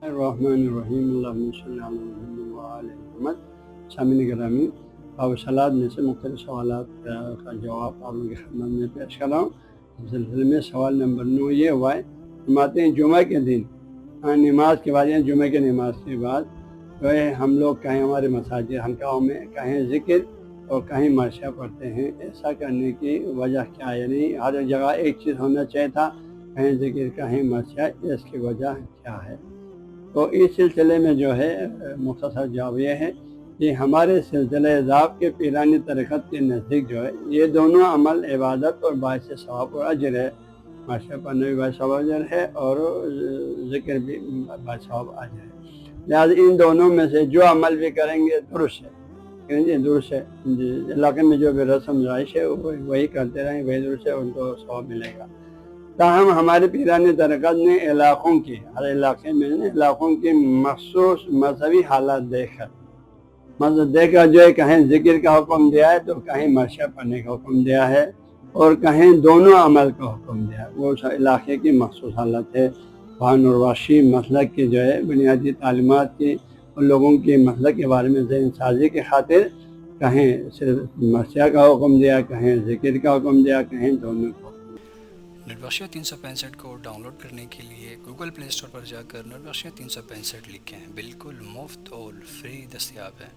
الرحمن الرحیم اللہم صلی علی محمد وعلی محمد۔ سامعین گرامی، باب صلات میں سے مختلف سوالات کا جواب آپ لوگوں کی خدمت میں پیش کر رہا ہوں۔ اس سلسلے میں سوال نمبر 9 یہ ہوا ہے، فرماتے ہیں جمعہ کے دن نماز کے بعد یا جمعہ کی نماز کے بعد جو ہے ہم لوگ کہیں ہمارے مساجد خانقاہوں میں کہیں ذکر اور کہیں مرثیہ پڑھتے ہیں، ایسا کرنے کی وجہ کیا ہے؟ یعنی ہر جگہ ایک چیز ہونا چاہیے تھا، کہیں ذکر کہیں مرثیہ، اس کی وجہ کیا ہے؟ تو اس سلسلے میں جو ہے مختصر جواب یہ ہے کہ ہمارے سلسلہ ذات کے پیرانی طریقت کے نزدیک جو ہے یہ دونوں عمل عبادت اور باعث ثواب اور اجر ہے۔ مرثیہ پڑھنا بھی باعث ثواب اجر ہے اور ذکر بھی باعث ثواب اجر ہے، لہٰذا ان دونوں میں سے جو عمل بھی کریں گے درست ہے، درست ہے، علاقے میں جو بھی رسم رائج ہے وہی کرتے رہیں، وہی درست ہے، ان کو ثواب ملے گا۔ تاہم ہمارے پیرانی طریقت نے علاقوں کی، ہر علاقے میں علاقوں کی مخصوص مذہبی حالات دیکھ کر جو ہے کہیں ذکر کا حکم دیا ہے تو کہیں مرثیہ پڑھنے کا حکم دیا ہے اور کہیں دونوں عمل کا حکم دیا ہے۔ وہ علاقے کی مخصوص حالت ہے، وہاں نورواشی مسلک کی جو ہے بنیادی تعلیمات کی ان لوگوں کی مسلک کے بارے میں ذہن سازی کی خاطر کہیں صرف مرثیہ کا حکم دیا، کہیں ذکر کا حکم دیا، کہیں دونوں کا۔ نیٹ بخشیہ 365 کو ڈاؤن لوڈ کرنے کے لیے گوگل پلے اسٹور پر جا کر نیٹ بخشیہ 365 لکھیں، بالکل مفت اور فری دستیاب ہے۔